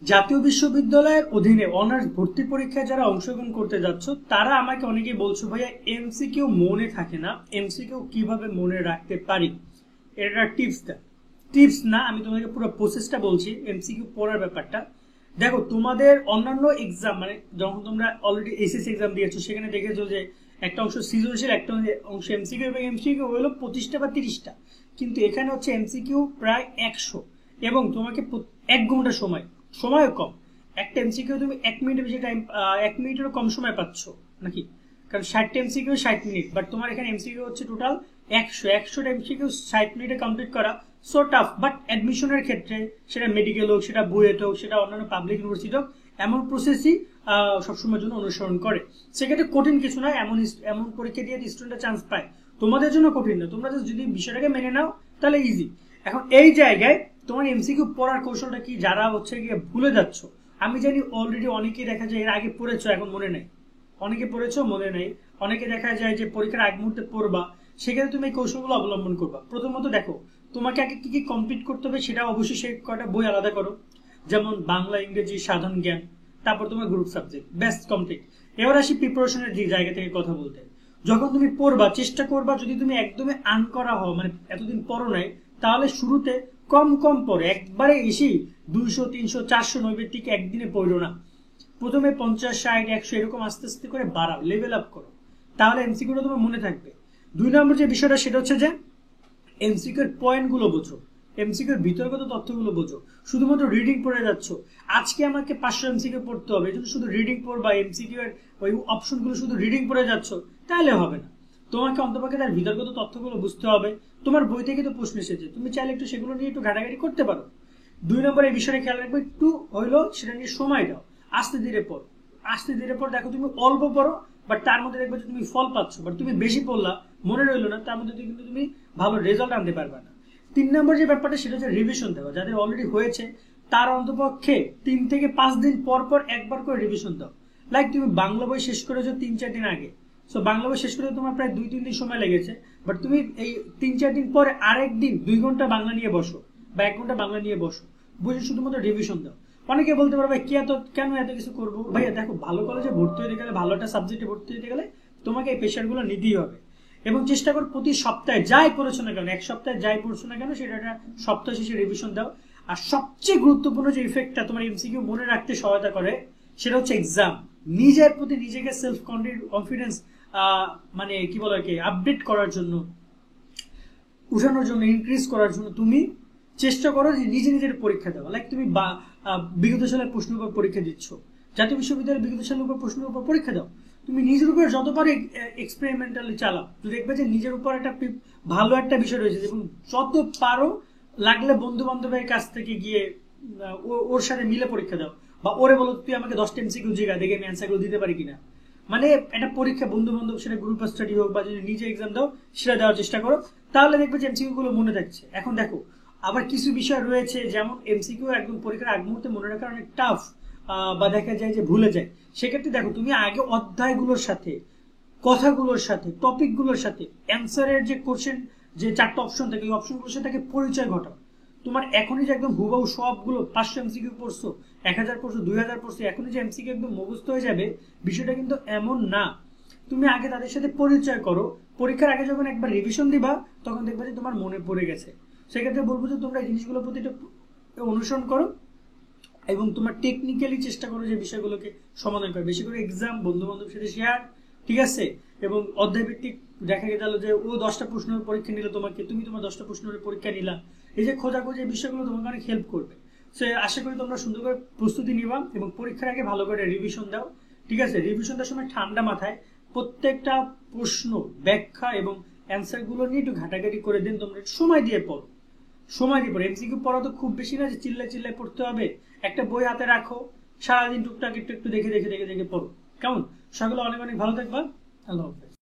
জাতীয় বিশ্ববিদ্যালয়ের অধীনে অনার্স ভর্তি পরীক্ষায় যারা অংশগ্রহণ করতে যাচ্ছ তারা আমাকে অনেকেই বলছো ভাইয়া এমসিকিউ মনে থাকে না, এমসিকিউ কিভাবে মনে রাখতে পারি, এটা টিপস না, আমি তোমাকে পুরো প্রসেসটা বলছি এমসিকিউ পড়ার ব্যাপারটা। দেখো তোমাদের অন্যান্য এক্সাম মানে যখন তোমরা অলরেডি এসএসসি এক্সাম দিয়েছো সেখানে দেখেছো যে একটা অংশ সৃজনশীল, একটা অংশ এমসিকিউ, এবং এমসিকিউ হলো 25টা বা 30টা, কিন্তু এখানে হচ্ছে এমসিকিউ প্রায় 100, এবং তোমাকে 1 ঘন্টা সময়ও কম। একটা এমসিকিউ তুমি 1 মিনিটের বেশি টাইম, 1 মিনিটেরও কম সময় পাচ্ছ নাকি, কারণ 60টা এমসিকিউ 60 মিনিট, বাট তোমার এখানে এমসিকিউ হচ্ছে টোটাল 100টা এমসিকিউ 60 মিনিটে কমপ্লিট করা। সো টাফ, বাট অ্যাডমিশনের ক্ষেত্রে সেটা মেডিকেল হোক, সেটা বুয়েট হোক, সেটা অন্যান্য পাবলিক ইউনিভার্সিটি হোক, এমন প্রসেসই সবসময়ের জন্য অনুসরণ করে। সেক্ষেত্রে কঠিন কিছু নয়, এমন পরীক্ষা দিয়ে স্টুডেন্টরা চান্স পায়, তোমাদের জন্য কঠিন না, তোমরা যদি বিষয়টাকে মেনে নাও তাহলে ইজি। এখন এই জায়গায় তোমার এমসিকিউ পড়ার কৌশলটা কি, যারা হচ্ছে গিয়ে ভুলে যাচ্ছ, আমি জানি অলরেডি অনেকেই দেখা যায় এর আগে পড়েছো এখন মনে নেই, অনেকে পড়েছো মনে নেই, অনেকে দেখা যায় যে পরীক্ষার আগ মুহূর্তে পড়বা, সেক্ষেত্রে তুমি এই কৌশলগুলো অবলম্বন করবা। প্রথমত দেখো তোমাকে আগে কি কি কমপ্লিট করতে হবে, সেটা অবশ্যই সেই কয়টা বই আলাদা করো, যেমন বাংলা, ইংরেজি, সাধারণ জ্ঞান, তারপর তোমার গ্রুপ সাবজেক্ট, বেস্ট কমপ্লিট। এবার আসি প্রিপারেশনের যে জায়গা থেকে কথা বলতে, যখন তুমি পড়বা চেষ্টা করবা যদি তুমি একদমই আন করা হও, মানে এতদিন পড়ো নাই, তাহলে শুরুতে কম কম পড়ে, একবারে এসেই 200 300 400 নৈবেদ্যিক একদিনে পড়ো না, প্রথমে 50 60 100 এরকম আস্তে আস্তে করে বাড়াও, লেভেল আপ করো, তাহলে এমসিকিউটা তোমার মনে থাকবে। 2 নম্বর যে বিষয়টা সেটা হচ্ছে যে এমসিকিউর পয়েন্টগুলো বোঝো, এমসিকিউর বিতর্কত তথ্যগুলো বোঝো। শুধুমাত্র রিডিং পড়ে যাচ্ছ, আজকে আমাকে 500 এমসিকিউ পড়তে হবে, এজন্য শুধু রিডিং পড়বা, এমসিকিউ এর ওই অপশনগুলো শুধু রিডিং পড়ে যাচ্ছ, তাহলে হবে না। তোমাকে অন্তপক্ষে তার বিতর্কত তথ্যগুলো বুঝতে হবে। তোমার বই থেকে তো প্রশ্ন এসেছে, তুমি চাইলে একটু সেগুলো নিয়ে একটু ঘাটাঘাটি করতে পারো। 2 নম্বর এই বিষয়টা খেয়াল রাখবে, একটু হইলো সেটা নিয়ে সময় দাও, আস্তে ধীরে পড়ো, আস্তে ধীরে পড়ো। দেখো তুমি অল্প পড়ো, বাট তার মধ্যে দেখবে যে তুমি ফল পাচ্ছ, বাট তুমি বেশি পড়লা মনে রইলো না, তার মধ্যে কিন্তু তুমি ভালো রেজাল্ট আনতে পারবে না। 3 নম্বর যে ব্যাপারটা সেটা হচ্ছে রিভিশন দেওয়া, যাদের অলরেডি হয়েছে তার অন্তপক্ষে 3 থেকে 5 দিন পর পর একবার করে রিভিশন দাও। লাইক তুমি বাংলা বই শেষ করেছো 3 4 দিন আগে, সো বাংলা বই শেষ করে তোমার প্রায় 2 3 দিন সময় লেগেছে, বাট তুমি এই 3 4 দিন পরে আরেকদিন 2 ঘন্টা বাংলা নিয়ে বসো বা 1 ঘন্টা বাংলা নিয়ে বসো, বুঝে শুধুমাত্র রিভিশন দাও। অনেকে বলতে পারবে কি কেন এত কিছু করবো, ভাইয়া দেখো ভালো কলেজে ভর্তি হতে গেলে, ভালো একটা সাবজেক্টে ভর্তি হতে গেলে তোমাকে এই প্রেশারগুলো নিতেই হবে, এবং চেষ্টা করো প্রতি সপ্তাহে যাই পড়েছো না কেন, 1 সপ্তাহে যাই পড়ছো না কেন, সেটা একটা সপ্তাহ শেষে রিভিশন দাও। আর সবচেয়ে গুরুত্বপূর্ণ যে ইফেক্টটা তোমার এমসিকিউ মনে রাখতে সহায়তা করে সেটা হচ্ছে এক্সাম। নিজের প্রতি নিজেকে সেলফ কনফিডেন্স মানে কি বলে কি আপডেট করার জন্য, উঠানোর জন্য, ইনক্রিজ করার জন্য তুমি চেষ্টা করো যে নিজে নিজের পরীক্ষা দেওয়া। লাইক তুমি বিগত সালের প্রশ্নের উপর পরীক্ষা দিচ্ছ, জাতীয় বিশ্ববিদ্যালয়ের বিগত সালের উপর প্রশ্নের উপর পরীক্ষা দাও, তুমি নিজের উপর যত পারো এক্সপেরিমেন্টালি চালাও, তো দেখবে যে নিজের উপর একটা ভালো একটা বিষয় রয়েছে, এবং যত পারো লাগলে বন্ধু বান্ধবের কাছ থেকে গিয়ে ওর সাথে মিলে পরীক্ষা দাও, বা ওরে বলো তুই আমাকে 10টা এমসিকিউ জিগা, দেখে আমি অ্যান্সারগুলো দিতে পারি কিনা। মানে একটা পরীক্ষা বন্ধু বান্ধব, সেটা গ্রুপ স্টাডি হোক বা যদি নিজে এক্সাম দাও সেটা দেওয়ার চেষ্টা করো, তাহলে দেখবে যে এমসিকিউ গুলো মনে থাকছে। এখন দেখো আবার কিছু বিষয় রয়েছে, যেমন এমসিকিউ একদম পরীক্ষার আগ মুহূর্তে মনে রাখা অনেক টাফ, বা দেখা যায় যে ভুলে যায়। সেক্ষেত্রে দেখো তুমি আগে অধ্যায়গুলোর সাথে, কথাগুলোর সাথে, টপিকগুলোর সাথে অ্যান্সারের যে কোশ্চেন, যে 4টা অপশন থাকে, ওই অপশনগুলোর সাথে পরিচয় ঘটাও। তোমার এখনই যে একদম হুবাহু সবগুলো 500 এমসিকিউ পড়ছো, 1000 পড়ছো, 2000 পড়ছো, এখনই যে এমসিকিউ একদম মুখস্থ হয়ে যাবে, বিষয়টা কিন্তু এমন না। তুমি আগে তাদের সাথে পরিচয় করো, পরীক্ষার আগে যখন একবার রিভিশন দিবা তখন দেখবে যে তোমার মনে পড়ে গেছে। সেক্ষেত্রে বলবো যে তোমরা এই জিনিসগুলোর প্রতি অনুসরণ করো, এবং তোমার টেকনিক্যালি চেষ্টা করো যে বিষয়গুলোকে সমাধান করে, বেশি করে এক্সাম বন্ধু বান্ধবের সাথে শেয়ার, ঠিক আছে, এবং অধ্যায় ভিত্তিক দেখা গেল যে ও 10টা প্রশ্নের পরীক্ষা নিল তোমাকে, তুমি তোমার 10টা প্রশ্নের পরীক্ষা নিলা, এই যে খোঁজাখোঁজি বিষয়গুলো তোমাকে অনেক হেল্প করবে। সো আশা করি তোমরা সুন্দর করে প্রস্তুতি নিবা এবং পরীক্ষার আগে ভালো করে রিভিশন দাও, ঠিক আছে। রিভিশন দেওয়ার সময় ঠান্ডা মাথায় প্রত্যেকটা প্রশ্ন ব্যাখ্যা এবং অ্যান্সার গুলো নিয়ে একটু ঘাটাঘাটি করে দিন, তোমরা সময় দিয়ে পড়ো, সময় দিয়ে পড়ো। এমসিকিউ পড়া তো খুব বেশি না যে চিল্লায় চিল্লায় পড়তে হবে, একটা বই হাতে রাখো, সারাদিন টুকটাক একটু একটু দেখে দেখে দেখে দেখে পড়ো, কেমন? সকলে অনেক অনেক ভালো থাকবা, আল্লাহ হাফেজ।